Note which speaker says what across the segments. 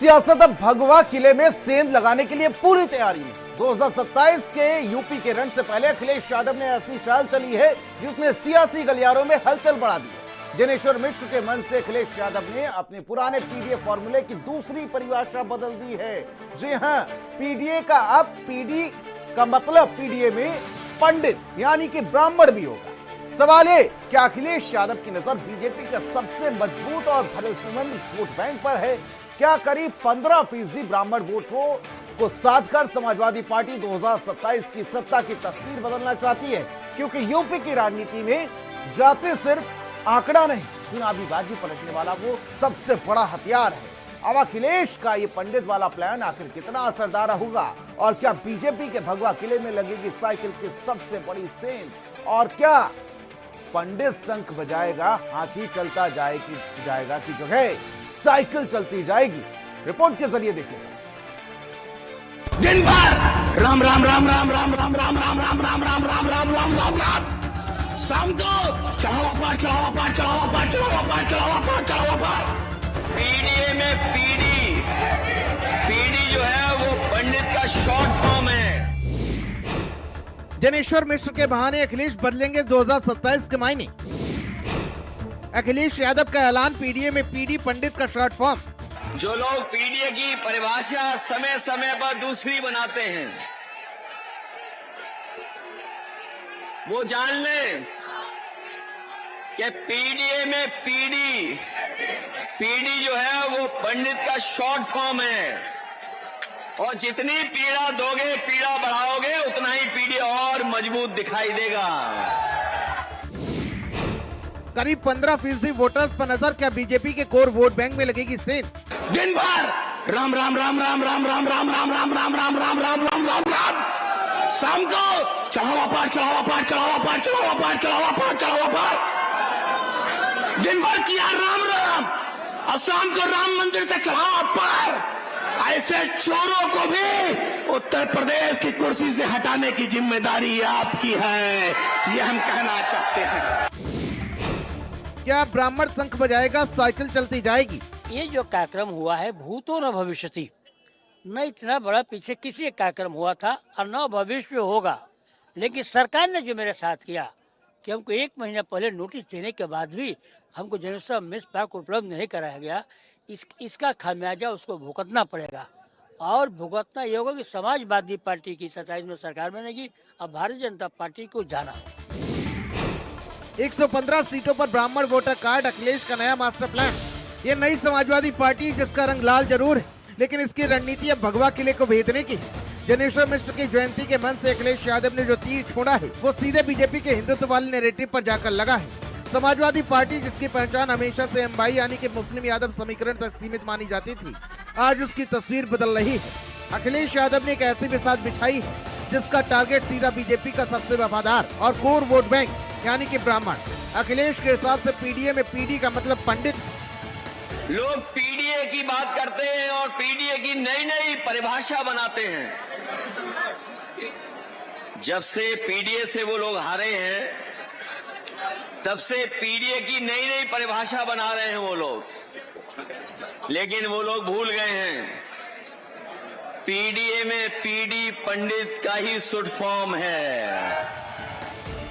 Speaker 1: सियासत अब भगवा किले में सेंध लगाने के लिए पूरी तैयारी में। 2027 के यूपी के रण से पहले अखिलेश यादव ने ऐसी चाल चली है जिसने सियासी गलियारों में हलचल बढ़ा दी है। जनेश्वर मिश्र के मंच से अखिलेश यादव ने अपने पुराने पीडीए फॉर्मूले की दूसरी परिभाषा बदल दी है। जी हां, पीडीए का अब पीडी का मतलब पीडीए में पंडित यानी कि ब्राह्मण भी होगा। सवाल है, क्या अखिलेश यादव की नजर बीजेपी का सबसे मजबूत और भरोसेमंद वोट बैंक पर है? क्या करीब 15% ब्राह्मण वोटों को साध कर समाजवादी पार्टी 2027 की सत्ता की तस्वीर बदलना चाहती है? क्योंकि यूपी की राजनीति में जाते सिर्फ आंकड़ा नहीं, चुनावी बाजी पलटने वाला वो सबसे बड़ा हथियार है। अब अखिलेश का ये पंडित वाला प्लान आखिर कितना असरदार होगा और क्या बीजेपी के भगवा किले में लगेगी साइकिल की सबसे बड़ी सेंध? और क्या पंडित शंख बजाएगा, हाथी चलता जाएगा की जगह साइकिल चलती जाएगी? रिपोर्ट के जरिए देखिए।
Speaker 2: दिन भर राम राम राम राम राम राम राम राम राम राम राम राम राम राम राम राम, शाम को चढ़ावा पार चढ़ावा पार चढ़ावा पार चढ़ावा पार चढ़ावा पार चढ़ावा पार। पीडीए में पीडी जो है वो पंडित का शॉर्ट फॉर्म है।
Speaker 3: जनेश्वर मिश्र के बहाने अखिलेश बदलेंगे 2027 के मायने। अखिलेश यादव का ऐलान, पीडीए में पीडी पंडित का शॉर्ट फॉर्म।
Speaker 2: जो लोग पीडीए की परिभाषा समय समय पर दूसरी बनाते हैं वो जान लें कि पीडीए में पीडी जो है वो पंडित का शॉर्ट फॉर्म है और जितनी पीड़ा दोगे, पीड़ा बढ़ाओगे, उतना ही पीडी और मजबूत दिखाई देगा।
Speaker 3: करीब 15% वोटर्स पर नजर, क्या बीजेपी के कोर वोट बैंक में लगेगी सेंध?
Speaker 2: दिन भर राम राम राम राम राम राम राम राम राम राम राम राम राम राम राम राम, शाम को चढ़ावा पार चढ़ावा पार चढ़ावा पार चढ़ावा पार चढ़ावा पार चढ़ावा पार। दिन भर किया राम राम और शाम को राम मंदिर से चढ़ावा पार। ऐसे चोरों को भी उत्तर प्रदेश की कुर्सी से हटाने की जिम्मेदारी आपकी है, ये हम कहना चाहते हैं।
Speaker 3: क्या ब्राह्मण शंख बजाएगा, साइकिल चलती जाएगी?
Speaker 4: ये जो कार्यक्रम हुआ है भूतो न भविष्यति, न इतना बड़ा पीछे किसी एक कार्यक्रम हुआ था और न भविष्य में होगा। लेकिन सरकार ने जो मेरे साथ किया कि हमको 1 महीना पहले नोटिस देने के बाद भी हमको जनेश्वर मिश्र पार्क उपलब्ध नहीं कराया गया, इसका खामियाजा उसको भुगतना पड़ेगा। और भुगतना ये होगा कि समाजवादी पार्टी की 27 में सरकार बनेगी और भारतीय जनता पार्टी को जाना।
Speaker 3: 115 सीटों पर ब्राह्मण वोटर कार्ड, अखिलेश का नया मास्टर प्लान। ये नई समाजवादी पार्टी जिसका रंग लाल जरूर है, लेकिन इसकी रणनीति अब भगवा किले को भेदने की है। जनेश्वर मिश्र की जयंती के मन से अखिलेश यादव ने जो तीर छोड़ा है वो सीधे बीजेपी के हिंदुत्व वाले नैरेटिव पर जाकर लगा है। समाजवादी पार्टी जिसकी पहचान हमेशा से एमवाई यानी कि मुस्लिम यादव समीकरण तक सीमित मानी जाती थी, आज उसकी तस्वीर बदल रही है। अखिलेश यादव ने एक ऐसी बिसात बिछाई है जिसका टारगेट सीधा बीजेपी का सबसे वफादार और कोर वोट बैंक यानी कि ब्राह्मण। अखिलेश के हिसाब से पीडीए में पीडी का मतलब पंडित।
Speaker 2: लोग पीडीए की बात करते हैं और पीडीए की नई नई परिभाषा बनाते हैं। जब से पीडीए से वो लोग हारे हैं तब से पीडीए की नई नई परिभाषा बना रहे हैं वो लोग, लेकिन वो लोग भूल गए हैं पीडीए में पीडी पंडित का ही शुड फॉर्म है।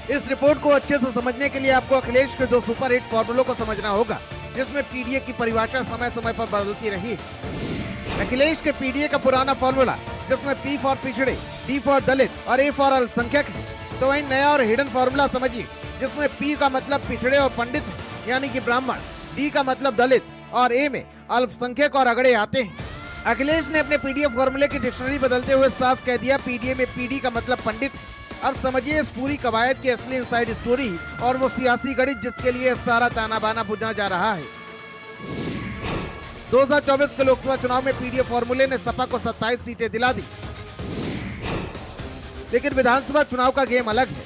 Speaker 3: इस रिपोर्ट को अच्छे से समझने के लिए आपको अखिलेश के 2 सुपरहिट फॉर्मूलों को समझना होगा जिसमें पीडीए की परिभाषा समय समय पर बदलती रही है। अखिलेश के पीडीए का पुराना फॉर्मूला जिसमें पी फॉर पिछड़े, डी फॉर दलित और ए फॉर अल्पसंख्यक है, तो वही नया और हिडन फॉर्मूला समझिए जिसमें पी का मतलब पिछड़े और पंडित है यानी कि ब्राह्मण, डी का मतलब दलित और ए में अल्पसंख्यक और अगड़े आते हैं। अखिलेश ने अपने पीडीए फॉर्मूले की डिक्शनरी बदलते हुए साफ कह दिया पीडीए में पीडी का मतलब पंडित है। अब समझिए इस पूरी कवायद की असली इनसाइड स्टोरी और वो सियासी गणित जिसके लिए सारा ताना बाना बुझा जा रहा है। 2024 के लोकसभा चुनाव में पीडीए फॉर्मूले ने सपा को 27 सीटें दिला दी, लेकिन विधानसभा चुनाव का गेम अलग है।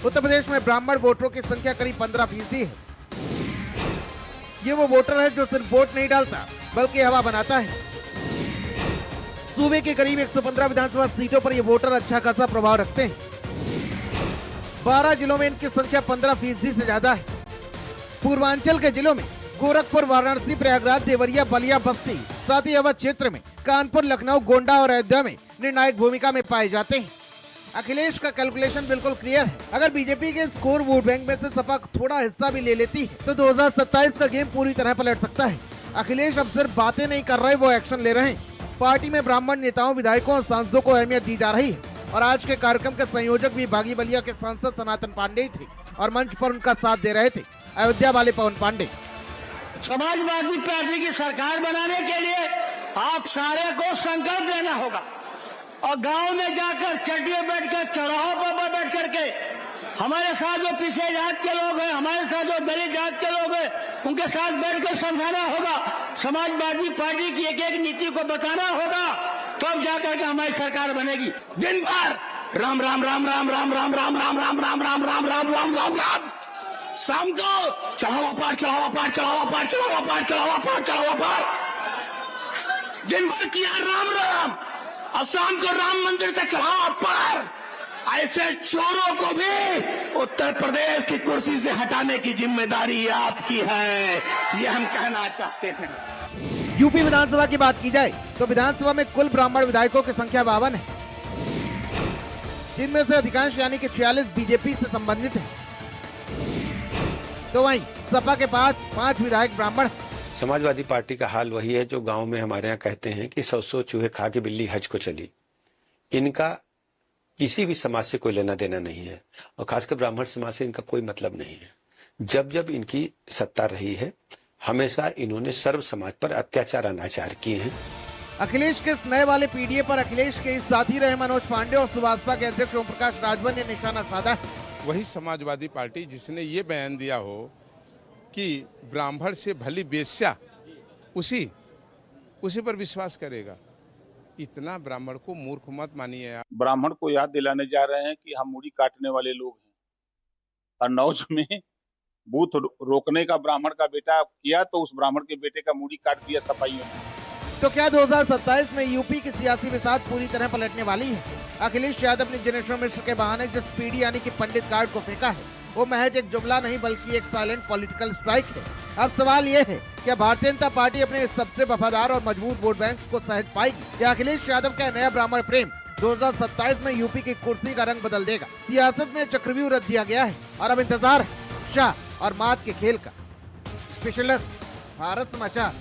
Speaker 3: उत्तर प्रदेश में ब्राह्मण वोटरों की संख्या करीब 15% है। ये वो वोटर है जो सिर्फ वोट नहीं डालता बल्कि हवा बनाता है। सूबे के करीब 115 विधानसभा सीटों पर ये वोटर अच्छा खासा प्रभाव रखते हैं। 12 जिलों में इनकी संख्या 15% से ज्यादा है। पूर्वांचल के जिलों में गोरखपुर, वाराणसी, प्रयागराज, देवरिया, बलिया, बस्ती, साथ ही अवध क्षेत्र में कानपुर, लखनऊ, गोंडा और अयोध्या में निर्णायक भूमिका में पाए जाते हैं। अखिलेश का कैलकुलेशन बिल्कुल क्लियर है। अगर बीजेपी के स्कोर वोट बैंक में से सपा थोड़ा हिस्सा भी ले लेती है तो 2027 का गेम पूरी तरह पलट सकता है। अखिलेश अब सिर्फ बातें नहीं कर रहे, वो एक्शन ले रहे हैं। पार्टी में ब्राह्मण नेताओं, विधायकों और सांसदों को अहमियत दी जा रही है और आज के कार्यक्रम के संयोजक भी बागी बलिया के सांसद सनातन पांडे थे और मंच पर उनका साथ दे रहे थे अयोध्या वाले पवन पांडे।
Speaker 4: समाजवादी पार्टी की सरकार बनाने के लिए आप सारे को संकल्प लेना होगा और गांव में जाकर चटियों बैठकर, चौराहों पर बैठ करके हमारे साथ जो पीछे जात के लोग हैं, हमारे साथ जो दलित जात के लोग हैं, उनके साथ बैठकर समझाना होगा। समाजवादी पार्टी की एक एक नीति को बताना होगा, तब जाकर के हमारी सरकार बनेगी।
Speaker 2: दिन भर राम राम राम राम राम राम राम राम राम राम राम राम राम राम राम राम, शाम को चढ़ावा पार, चढ़ावा पार, चढ़ावा पार, चढ़ावा पार, चढ़ावा पार, चढ़ावा पार। दिन भर किया राम राम और शाम को राम मंदिर से चढ़ावा पार। ऐसे चोरों को भी उत्तर प्रदेश की कुर्सी से हटाने की जिम्मेदारी आपकी है, ये हम कहना चाहते हैं।
Speaker 3: यूपी विधानसभा की बात की जाए तो विधानसभा में कुल ब्राह्मण विधायकों की संख्या 52 है, जिनमें से अधिकांश यानी कि 46 बीजेपी से संबंधित है। तो वहीं सपा के पास 5 विधायक ब्राह्मण हैं।
Speaker 5: समाजवादी पार्टी का हाल वही है जो गांव में हमारे यहाँ कहते हैं कि 100 चूहे खा के बिल्ली हज को चली। इनका किसी भी समाज से कोई लेना देना नहीं है और खासकर ब्राह्मण समाज से इनका कोई मतलब नहीं है। जब जब इनकी सत्ता रही है हमेशा इन्होंने सर्व समाज पर अत्याचार अनाचार किए हैं।
Speaker 3: अखिलेश के इस नए वाले पीडीए पर अखिलेश के इस साथी रहे मनोज पांडे और सुभाषपा के अध्यक्ष ओम प्रकाश राजभर ने निशाना साधा है।
Speaker 6: वही समाजवादी पार्टी जिसने ये बयान दिया हो कि ब्राह्मण से भली बेश्या, उसी पर विश्वास करेगा। इतना ब्राह्मण को मूर्ख मत मानिए आप।
Speaker 7: ब्राह्मण को याद दिलाने जा रहे हैं कि हम मूड़ी काटने वाले लोग हैं। कन्नौज में बूथ रोकने का ब्राह्मण का बेटा किया तो उस ब्राह्मण के बेटे का मूड़ी काट दिया सफाइयों ने।
Speaker 3: तो क्या 2027 में यूपी की सियासी बिसात पूरी तरह पलटने वाली है? अखिलेश यादव ने जिनेश्वर मिश्र के बहाने जिस पीढ़ी यानी कि पंडित गार्ड को फेंका है वो महज एक जुमला नहीं बल्कि एक साइलेंट पॉलिटिकल स्ट्राइक है। अब सवाल ये है क्या भारतीय जनता पार्टी अपने सबसे वफादार और मजबूत वोट बैंक को सहज पाएगी या अखिलेश यादव का नया ब्राह्मण प्रेम 2027 में यूपी की कुर्सी का रंग बदल देगा? सियासत में चक्रव्यूह रच दिया गया है और अब इंतजार है शाह और मात के खेल का। स्पेशलिस्ट भारत समाचार।